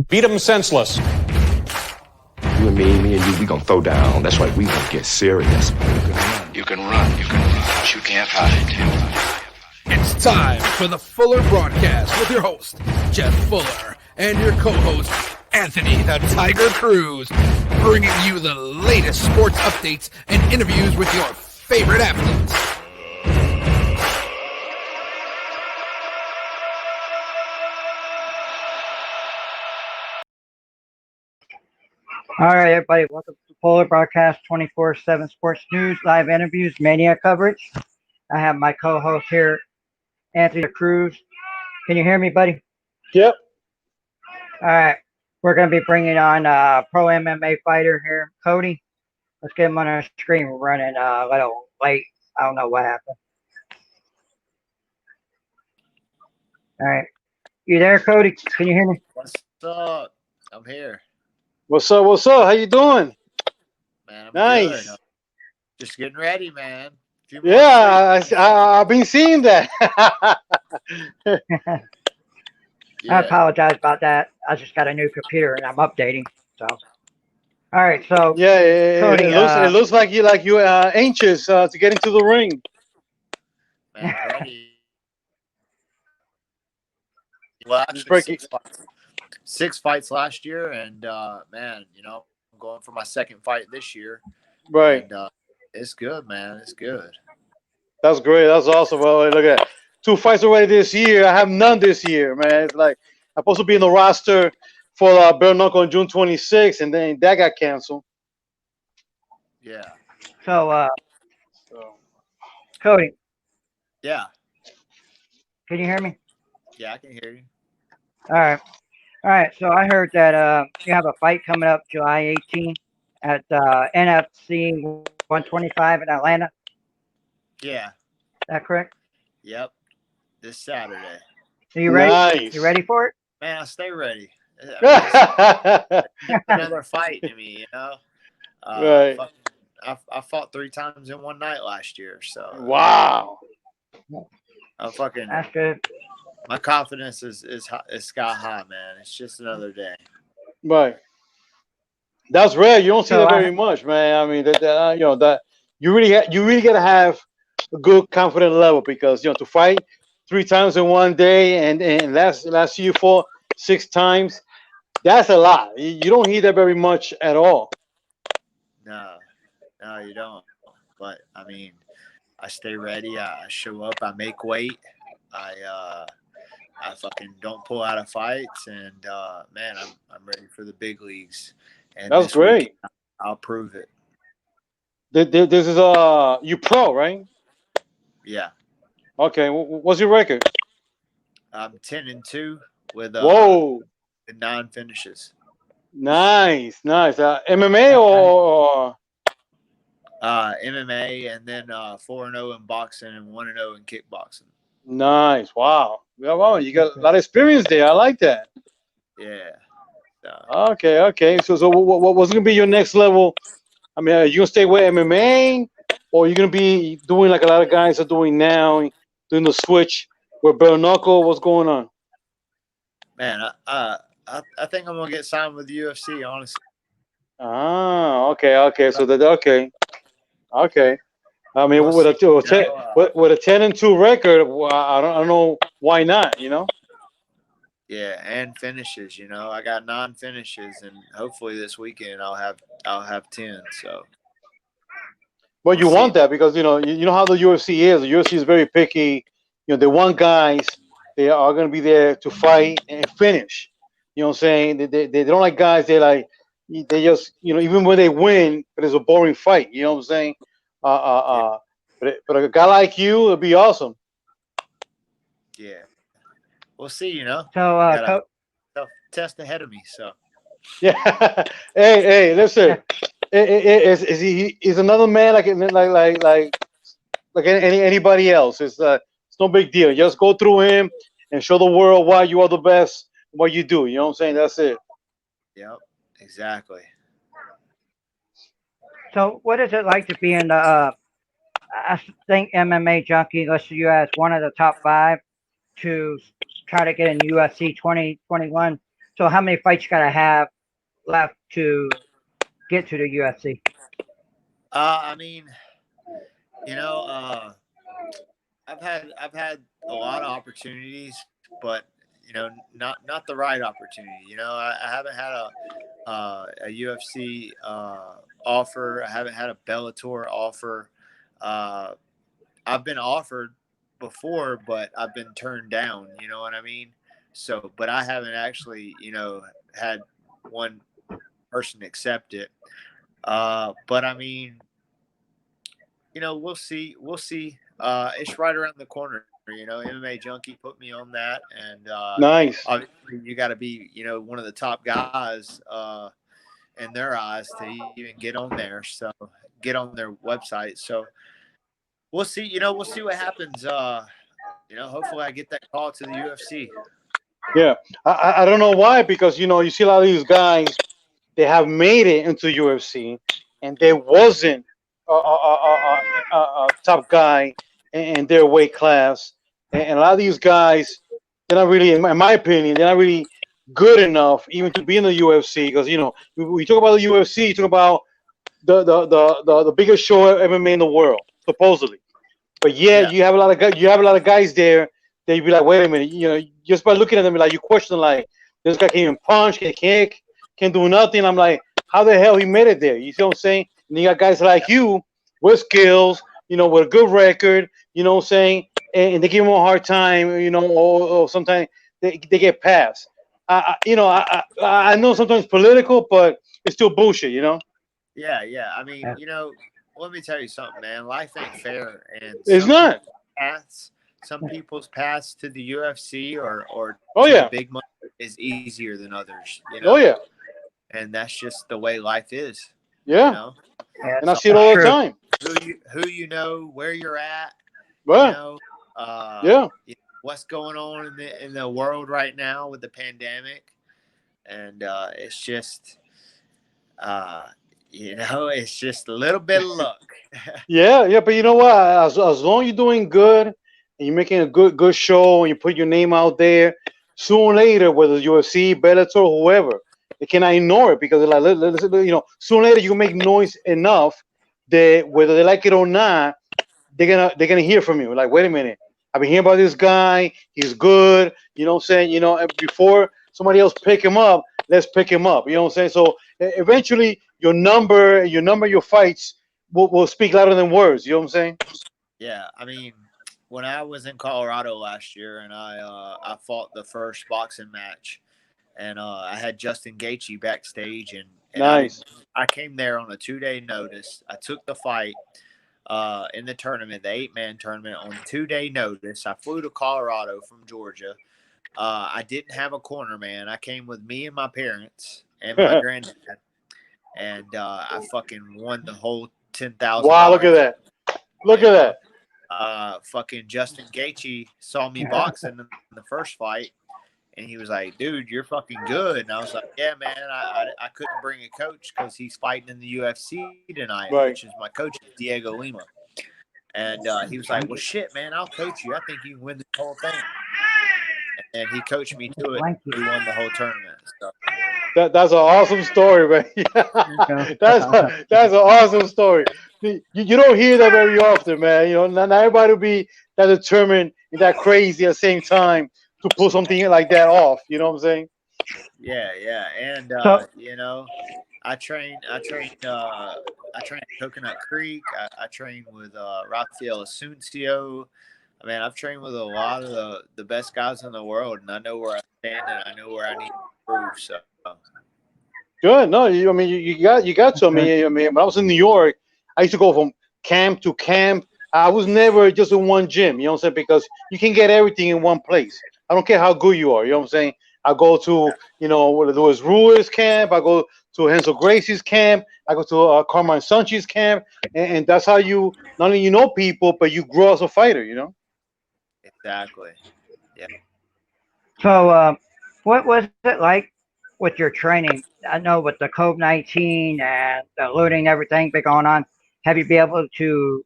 Beat them senseless. You and me and you, we gonna throw down. That's right, we gonna get serious. You can run, but you can't hide. It's time for the Fuller Broadcast with your host, Jeff Fuller, and your co-host, Anthony the Tiger Cruz, bringing you the latest sports updates and interviews with your favorite athletes. All right, everybody, welcome to Polar Broadcast 24/7 Sports News, live interviews, mania coverage. I have my co-host here, Anthony Cruz. Can you hear me, buddy? Yep. All right, we're going to be bringing on a pro MMA fighter here, Cody. Let's get him on our screen. We're running a little late. I don't know what happened. All right, you there, Cody? Can you hear me? What's up? I'm here. What's up? What's up? How you doing? Man, I'm nice. Good. Just getting ready, man. Yeah, I've been seeing that. Yeah. I apologize about that. I just got a new computer and I'm updating. So, all right. So yeah, Cody, it looks like you're anxious to get into the ring. Man, ready. Well, actually, six fights last year, and man, you know, I'm going for my second fight this year. Right. And, it's good, man. It's good. That's great. That's awesome. Well, look at that. 2 fights already this year. I have none this year, man. It's like I'm supposed to be in the roster for Bare Knuckle on June 26th, and then that got canceled. Yeah. So Cody. Yeah. Can you hear me? Yeah, I can hear you. All right. So I heard that you have a fight coming up July 18th at NFC 125 in Atlanta. Yeah. Is that correct? Yep. This Saturday. Are you ready? Nice. You ready for it? Man, I stay ready. I mean, it's another fight to me, you know. Right. I fought 3 times in one night last year, so. Wow. That's good. My confidence is sky high, man. It's just another day. Right. That's rare. You don't see that very much, man. I mean, you know that you really got to have a good confidence level because to fight 3 times in one day and last year you fought 6 times. That's a lot. You don't hear that very much at all. No, you don't. But I mean, I stay ready. I show up. I make weight. I fucking don't pull out of fights, and man, I'm ready for the big leagues. And that's great. Week, I'll prove it. This is you pro, right? Yeah. Okay. What's your record? I'm 10-2 with 9 finishes. Nice. MMA or MMA, and then 4-0 in boxing and 1-0 in kickboxing. Nice. Wow. Well, you got a lot of experience there. I like that. Yeah. Okay. So what's gonna be your next level? I mean, are you gonna stay with MMA, or are you gonna be doing like a lot of guys are doing now, doing the switch with bare knuckle? What's going on? Man, I think I'm gonna get signed with the UFC, honestly. Okay. So okay. I mean, with a 10-2 record, I don't know why not. Yeah, and finishes. I got 9 finishes, and hopefully this weekend I'll have 10. So. Well, you want that because you know how the UFC is. The UFC is very picky. They want guys. They are going to be there to fight and finish. You know what I'm saying? They don't like guys. They just even when they win, but it's a boring fight. You know what I'm saying? But a guy like you would be awesome. Yeah, we'll see. So test ahead of me. So yeah. Hey, listen. Is another man like anybody else? It's no big deal. Just go through him and show the world why you are the best. What you do. You know what I'm saying? That's it. Yep. Exactly. So what is it like to be in the I think MMA Junkie lists you as one of the top 5 to try to get in UFC 2021. So how many fights you gotta have left to get to the UFC? I mean, you know, I've had a lot of opportunities, but not the right opportunity. I haven't had a UFC offer. I haven't had a Bellator offer. Uh, I've been offered before, but I've been turned down. You know what I mean? So, but I haven't actually, had one person accept it. But I mean, we'll see. We'll see. It's right around the corner. MMA Junkie put me on that, and Nice. obviously you got to be, one of the top guys in their eyes to even get on there. So get on their website. So we'll see. We'll see what happens. Hopefully I get that call to the UFC. Yeah, I don't know why, because you see a lot of these guys, they have made it into UFC, and they wasn't a top guy in their weight class, and a lot of these guys, they're not really, in my opinion, they're not really good enough even to be in the UFC, because we talk about the UFC, you talk about the biggest show MMA in the world, supposedly. But yeah, Yeah. you have a lot of guys. You have a lot of guys there. That you be like, wait a minute. Just by looking at them, like you question, like this guy can't even punch, can't kick, can't do nothing. I'm like, how the hell he made it there? You see what I'm saying? And you got guys like you with skills, with a good record. You know what I'm saying? And they give him a hard time. Or sometimes they get passed. I know sometimes political, but it's still bullshit. Yeah. I mean, let me tell you something, man. Life ain't fair, and It's not. some people's paths to the UFC or Oh to the yeah. big money is easier than others. Oh yeah. And that's just the way life is. Yeah. Yeah, And I So see it all the true. time. who you know, where you're at, Well, yeah. what's going on in the world right now with the pandemic, and it's just it's just a little bit of luck. Yeah, but you know what? As long as you're doing good and you're making a good show and you put your name out there, sooner or later, whether it's UFC, Bellator, whoever, they cannot ignore it, because they're like, sooner or later you make noise enough that whether they like it or not, they're gonna hear from you. Like, wait a minute, I've been hearing about this guy. He's good. You know what I'm saying? And before somebody else pick him up, let's pick him up. You know what I'm saying? So eventually, your fights will speak louder than words. You know what I'm saying? Yeah, I mean, when I was in Colorado last year, and I fought the first boxing match, and I had Justin Gaethje backstage, and Nice. I came there on a 2-day notice. I took the fight in the tournament, the 8-man tournament, on 2-day notice. I flew to Colorado from Georgia. I didn't have a corner man. I came with me and my parents and my granddad, and I fucking won the whole $10,000. Wow, look at that. Look at that. Fucking Justin Gaethje saw me boxing in the first fight, and he was like, "Dude, you're fucking good." And I was like, "Yeah, man. I couldn't bring a coach because he's fighting in the UFC tonight, Right. which is my coach, Diego Lima." And he was like, "Well, shit, man. I'll coach you. I think you can win the whole thing." And he coached me to it. We won the whole tournament. So. That's an awesome story, man. That's an awesome story. You don't hear that very often, man. Not everybody will be that determined and that crazy at the same time to pull something like that off. You know what I'm saying? Yeah, and So, I trained at Coconut Creek. I trained with Rafael Asuncio. I mean, I've trained with a lot of the best guys in the world, and I know where I stand and I know where I need to improve. So Good. No, you got to. When I was in New York, I used to go from camp to camp. I was never just in one gym. You know what I'm saying? Because you can get everything in one place. I don't care how good you are. You know what I'm saying? I go to whether it was Ruiz camp. I go to Hansel Gracie's camp. I go to Carmine Sanchi's camp, and that's how you not only know people, but you grow as a fighter. exactly. Yeah. so, what was it like with your training? I know with the COVID-19 and the looting, everything been going on. Have you been able to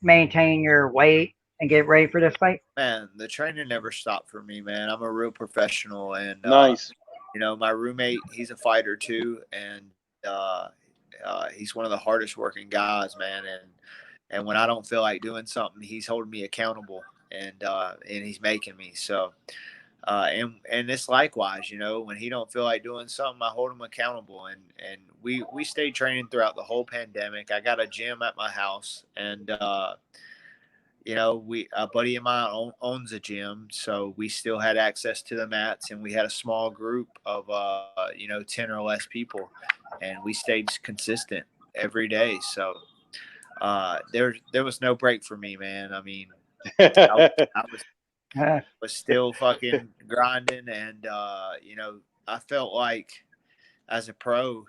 maintain your weight and get ready for this fight? Man, the training never stopped for me, man. I'm a real professional, and Nice. my roommate, he's a fighter too, and he's one of the hardest working guys, man. And when I don't feel like doing something, he's holding me accountable, and he's making me. So, and it's likewise, when he don't feel like doing something, I hold him accountable. And we stayed training throughout the whole pandemic. I got a gym at my house, and a buddy of mine owns a gym, so we still had access to the mats, and we had a small group of 10 or less people, and we stayed consistent every day. So there was no break for me, man. I mean, I was still fucking grinding, and I felt like as a pro,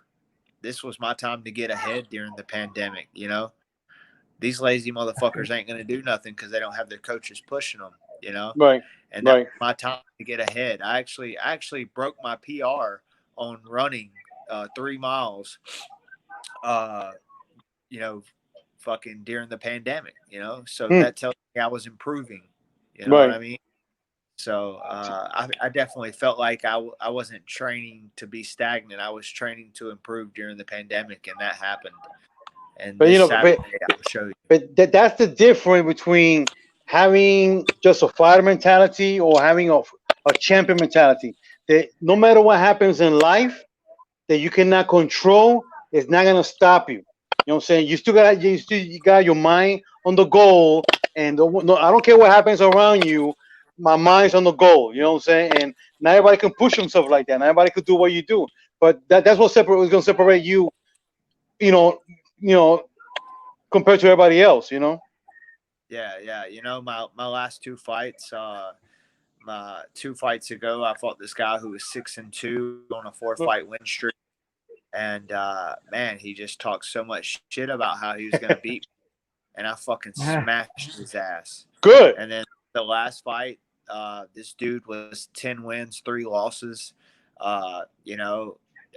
this was my time to get ahead during the pandemic. These lazy motherfuckers ain't going to do nothing because they don't have their coaches pushing them, Right. And that's my time to get ahead. I actually broke my PR on running 3 miles, fucking during the pandemic, So that tells me I was improving, what I mean? So I definitely felt like I wasn't training to be stagnant. I was training to improve during the pandemic, and that happened. And But Saturday, I'll show you. But that's the difference between having just a fighter mentality or having a champion mentality. That no matter what happens in life, that you cannot control, it's not gonna stop you. You know what I'm saying? You got your mind on the goal, and no, I don't care what happens around you. My mind's on the goal. You know what I'm saying? And not everybody can push himself like that. Not everybody could do what you do. But that's what was gonna separate you. You know, compared to everybody else. Yeah. My last 2 fights. My 2 fights ago, I fought this guy who was 6-2 on a 4-fight win streak. And man, he just talked so much shit about how he was going to beat me, and I fucking smashed his ass. Good. And then the last fight, this dude was 10 wins, 3 losses.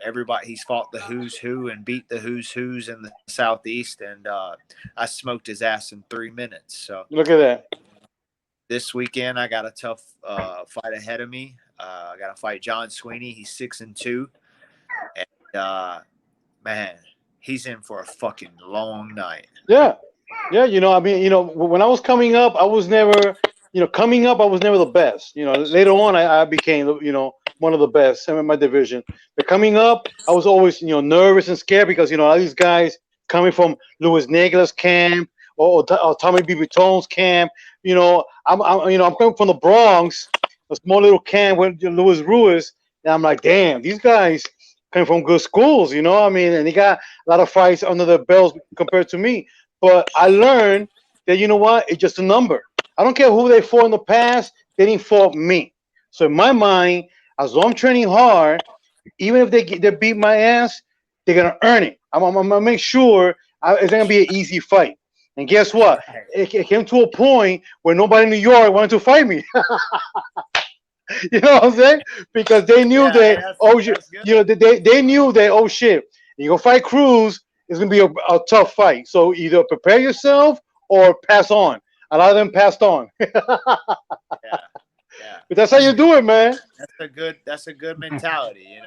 Everybody, he's fought the who's who and beat the who's in the Southeast, and I smoked his ass in 3 minutes. So look at that. This weekend, I got a tough fight ahead of me. I got to fight John Sweeney. He's 6-2. And man, he's in for a fucking long night. Yeah. When I was coming up, I was never the best. Later on, I became, one of the best in my division. But coming up, I was always, nervous and scared because, all these guys coming from Luis Negla's camp or Tommy Bibitone's camp. I'm coming from the Bronx, a small little camp with Luis Ruiz, and I'm like, damn, these guys coming from good schools, and they got a lot of fights under their belts compared to me. But I learned that, it's just a number. I don't care who they fought in the past, they didn't fight me. So in my mind, as long as I'm training hard, even if they beat my ass, they're gonna earn it. I'm gonna make sure it's gonna be an easy fight. And guess what? It came to a point where nobody in New York wanted to fight me. You know what I'm saying? Because they knew they knew that, oh shit, you go fight Cruz, it's gonna be a tough fight. So either prepare yourself or pass on. A lot of them passed on. Yeah. But that's how you do it, man. That's a good mentality.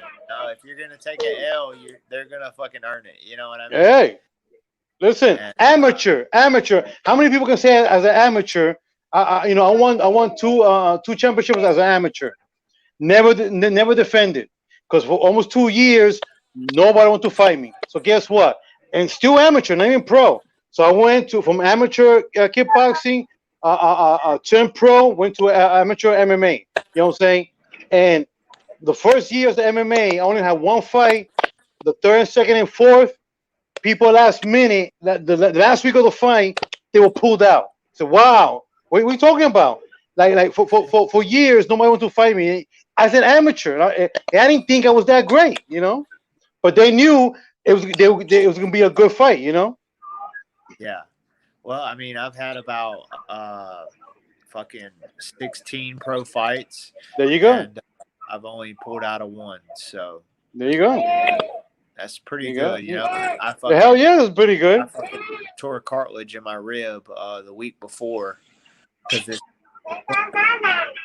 If you're gonna take an L, they're gonna fucking earn it. You know what I mean? Hey, listen, amateur. How many people can say as an amateur? I won 2 championships as an amateur. Never defended, because for almost 2 years nobody wanted to fight me. So guess what? And still amateur, not even pro. So I went from amateur kickboxing, turned pro, went to amateur MMA. You know what I'm saying? And the first years of MMA, I only had 1 fight. The third, second, and fourth, people last minute, the last week of the fight, they were pulled out. So wow, what are we talking about? Like for years, nobody wanted to fight me as an amateur. I didn't think I was that great, but they knew it was going to be a good fight, Yeah. Well, I mean, I've had about fucking 16 pro fights. There you go. And I've only pulled out of 1, so there you go. That's pretty good, Hell yeah, that's pretty good. I tore a cartilage in my rib the week before, because it's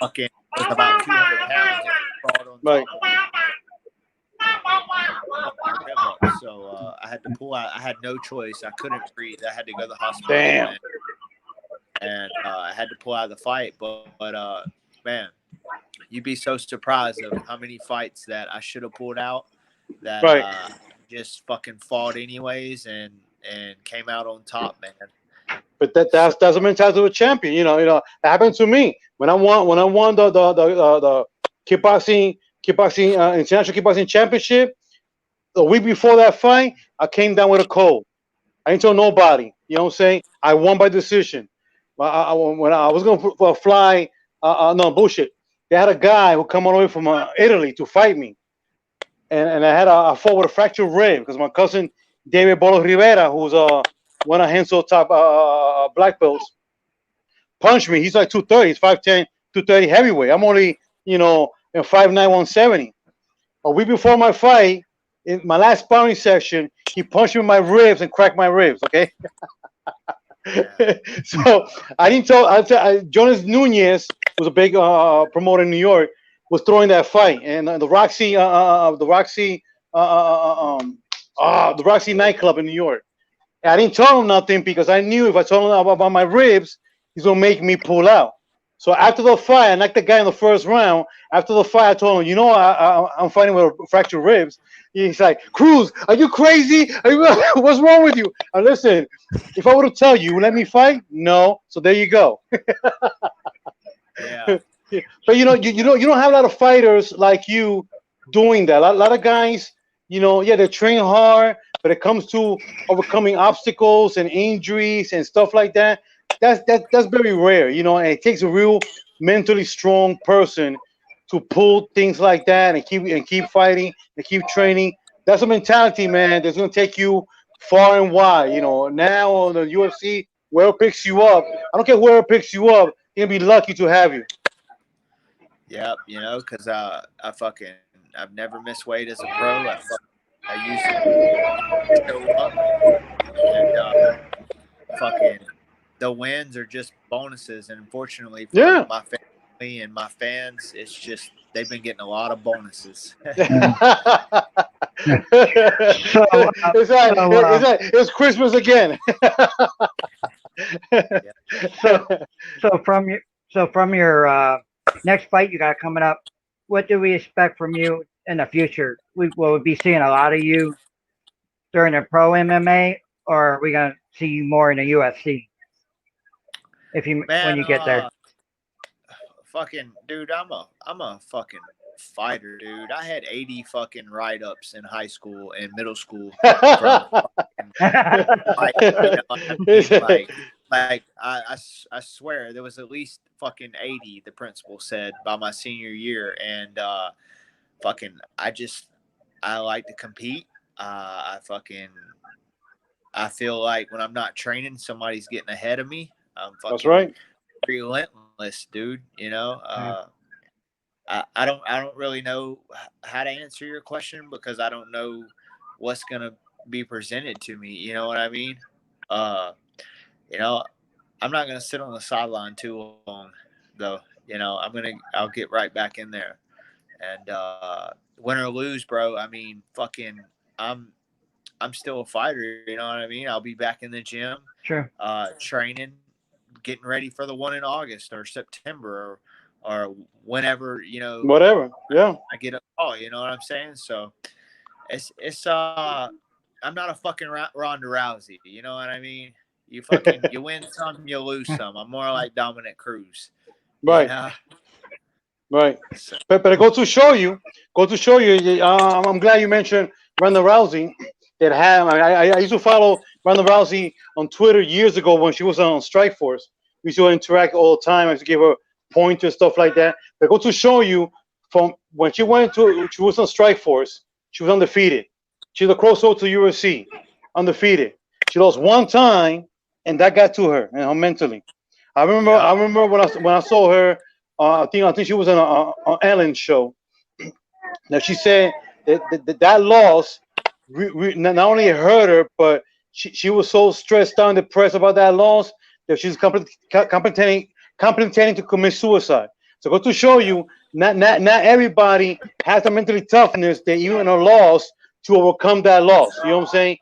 fucking was about 200 pounds and crawled on Right. top of me. My rib up. So I had to pull out. I had no choice. I couldn't breathe. I had to go to the hospital. Damn. And I had to pull out of the fight. But man, you'd be so surprised of how many fights that I should have pulled out that Right. just fucking fought anyways and came out on top, man. But that's the mentality of a champion. You know, that happened to me when I won the kickboxing international kickboxing championship. The week before that fight, I came down with a cold. I didn't tell nobody. You know what I'm saying? I won by decision. When I was gonna fly, no bullshit. They had a guy who come all the way from Italy to fight me, and I fought with a fractured rib because my cousin David Bolo Rivera, who's one of Hensel's top black belts, punched me. He's like 230. He's 5'10", 230 heavyweight. I'm only, 5'9", 170. A week before my fight, in my last sparring session, he punched me in my ribs and cracked my ribs. Okay. So I didn't tell. Jonas Nunez was a big promoter in New York, was throwing that fight, and the Roxy nightclub in New York. And I didn't tell him nothing because I knew if I told him about my ribs, he's gonna make me pull out. So after the fight, I knocked the guy in the first round. After the fight, I told him, I'm fighting with fractured ribs. He's like, Cruz, are you crazy? What's wrong with you? Listen, if I were to tell you, let me fight? No. So there you go. Yeah. But you don't have a lot of fighters like you doing that. A lot of guys, they train hard, but it comes to overcoming obstacles and injuries and stuff like that. That's very rare, and it takes a real mentally strong person to pull things like that and keep fighting and keep training. That's a mentality, man, that's gonna take you far and wide. Now on the UFC, whoever picks you up, I don't care whoever picks you up, you're gonna be lucky to have you. Yep, because I've never missed weight as a pro. I used to show up and fucking the wins are just bonuses, and unfortunately for my family and my fans, it's just they've been getting a lot of bonuses. It's Christmas again. So from your next fight you got coming up, what do we expect from you in the future? Will we be seeing a lot of you during the pro MMA, or are we gonna see you more in the UFC? When you get there. Fucking dude, I'm a fucking fighter, dude. I had 80 fucking write-ups in high school and middle school from I swear there was at least fucking 80, the principal said, by my senior year. And I like to compete. I feel like when I'm not training, somebody's getting ahead of me. I'm fucking That's right. Relentless, dude. I don't really know how to answer your question because I don't know what's gonna be presented to me. You know what I mean? I'm not gonna sit on the sideline too long, though. I'll get right back in there, and win or lose, bro. I mean, fucking, I'm still a fighter. You know what I mean? I'll be back in the gym, sure, training, getting ready for the one in August or September or whenever, whatever. Yeah. I get a call, you know what I'm saying? So it's I'm not a fucking Ronda Rousey, you know what I mean? You win some, you lose some. I'm more like Dominic Cruz. Right. Right. But I go to show you, I'm glad you mentioned Ronda Rousey. I used to follow Ronda Rousey on Twitter years ago when she was on Strikeforce. We used to interact all the time. I used to give her pointers, stuff like that. But I go to show you from when she was on Strikeforce, she was undefeated. She's a crossover to UFC, undefeated. She lost one time, and that got to her and her mentally. I remember when I saw her. I think she was on an Ellen show. Now she said that loss not only hurt her, but she was so stressed out and depressed about that loss that she's contemplating contemplating to commit suicide. So go to show you, not everybody has the mentally toughness that even a loss to overcome that loss. You know what I'm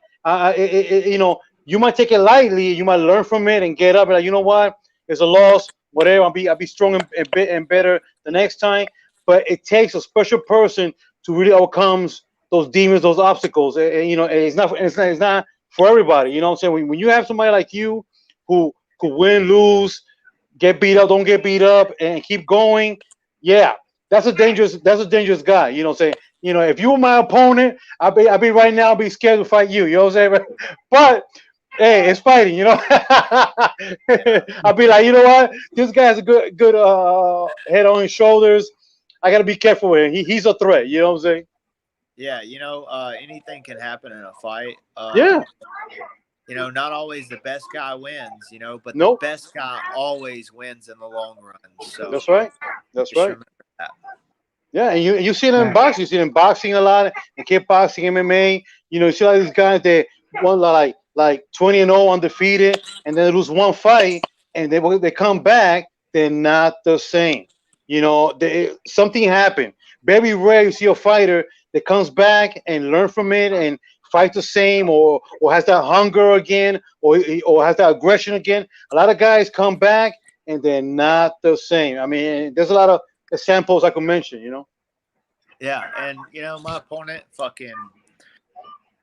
saying? You might take it lightly, you might learn from it and get up and like, you know what, it's a loss, whatever. I'll be strong and better the next time. But it takes a special person to really overcome those demons, those obstacles. It's not for everybody. You know what I'm saying? When you have somebody like you who could win, lose, get beat up, don't get beat up, and keep going, yeah, that's a dangerous guy. You know what I'm saying? If you were my opponent, I'll be right now, I'll be scared to fight you. You know what I'm saying? But hey, it's fighting. I'll be like, you know what? This guy has a good head on his shoulders. I gotta be careful with him. He's a threat. You know what I'm saying? Yeah, anything can happen in a fight. Yeah. Not always the best guy wins, but the Nope. best guy always wins in the long run. So That's right. That's just right. remember that. Yeah, and you see it in Right. boxing. You see it in boxing a lot, in kickboxing, MMA. You see a lot of these guys that won like 20-0 undefeated, and then they lose one fight, and they come back. They're not the same. Something happened. Very rare you see a fighter that comes back and learn from it and fight the same, or has that hunger again, or has that aggression again. A lot of guys come back and they're not the same. I mean, there's a lot of examples I could mention. Yeah, and my opponent,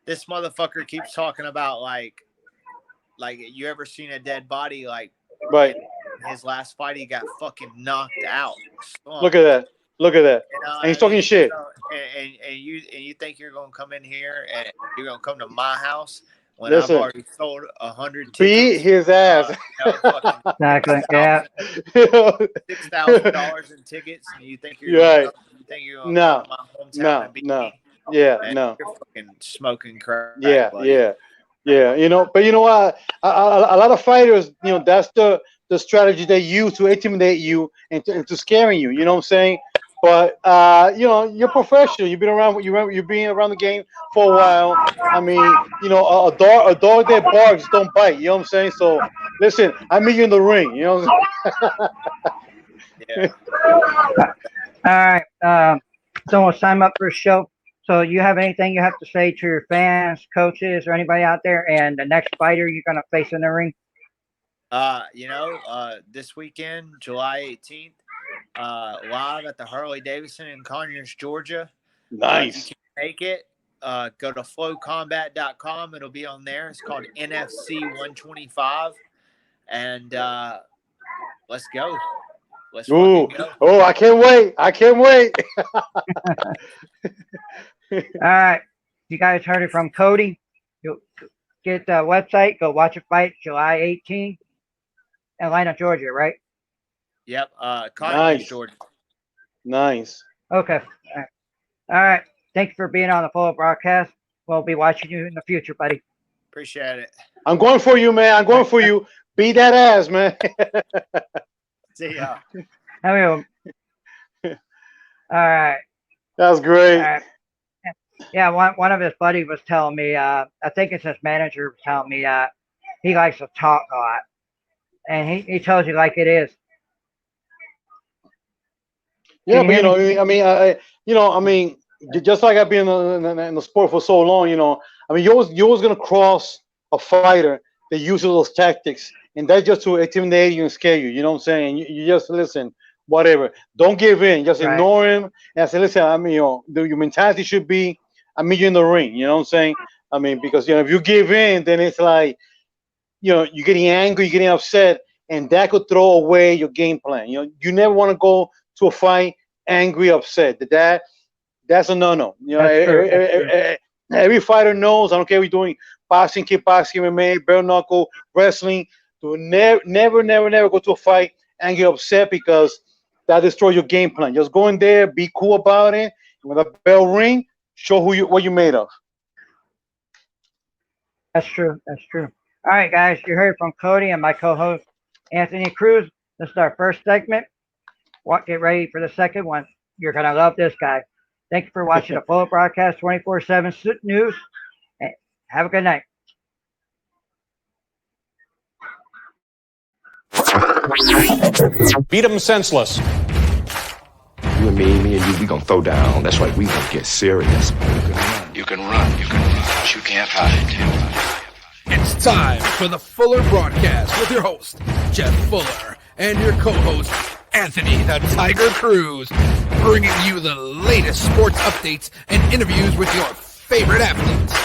this motherfucker keeps talking about like you ever seen a dead body? Like, Right. his last fight, he got fucking knocked out. Look at that. Look at that. You know what And he's I talking mean? shit. So, and you think you're gonna come in here and you're gonna come to my house when Listen. I've already sold 100 Beat tickets? his ass. Fucking Exactly. Yeah. $6,000 in tickets, and you think you're You're gonna right. come No. to my hometown No. and beat No. me? Yeah. Man, No. you're fucking smoking crack, Yeah. buddy. Yeah. Yeah. But you know what? A lot of fighters, that's the strategy they use to intimidate you and to scaring you. You know what I'm saying? But you're professional. You've been around. You've been around the game for a while. I mean, a dog that barks don't bite. You know what I'm saying? So listen, I meet you in the ring. You know what I'm Yeah. All right. So we'll sign up for a show. So you have anything you have to say to your fans, coaches, or anybody out there, and the next fighter you're gonna face in the ring? This weekend, July 18th, live at the Harley Davidson in Conyers, Georgia. If you Nice. can't make it, go to flowcombat.com. It'll be on there. It's called NFC 125. And let's go. Let's Ooh. fucking go. Oh, I can't wait. I can't wait. All right. You guys heard it from Cody. You'll get the website. Go watch a fight July 18th, Atlanta, Georgia, right? Yep. Conyers, Nice. Georgia. Nice. Okay. All right. Thanks for being on the full broadcast. We'll be watching you in the future, buddy. Appreciate it. I'm going for you, man. I'm going for you. Beat that ass, man. See ya. I mean, all right. That was great. All right. Yeah, one of his buddies was telling me, I think it's his manager was telling me he likes to talk a lot. And he tells you like it is. Yeah, Can but you hear me? I mean, just like I've been in the sport for so long, I mean, you're always gonna cross a fighter that uses those tactics, and that's just to intimidate you and scare you. You know what I'm saying? You just listen, whatever. Don't give in. Just Right. ignore him and say, listen. I mean, your mentality should be, I meet you in the ring. You know what I'm saying? I mean, because if you give in, then it's like, you're getting angry, you're getting upset, and that could throw away your game plan. You never want to go to a fight angry, upset. That's a no-no. That's true. That's true. Every fighter knows. I don't care if you're doing boxing, kickboxing, MMA, bare knuckle, wrestling. To never go to a fight angry, upset, because that destroys your game plan. Just go in there, be cool about it. When the bell ring, show what you made of. That's true. That's true. All right, guys. You heard from Cody and my co-host, Anthony Cruz. This is our first segment. Get ready for the second one. You're going to love this guy. Thank you for watching the full broadcast 24/7 news. And have a good night. Beat them senseless. You and me and you, we gonna throw down. That's right, we gonna get serious. You can run, but you can't hide. It's time for the Fuller Broadcast with your host, Jeff Fuller, and your co-host, Anthony the Tiger Cruz, bringing you the latest sports updates and interviews with your favorite athletes.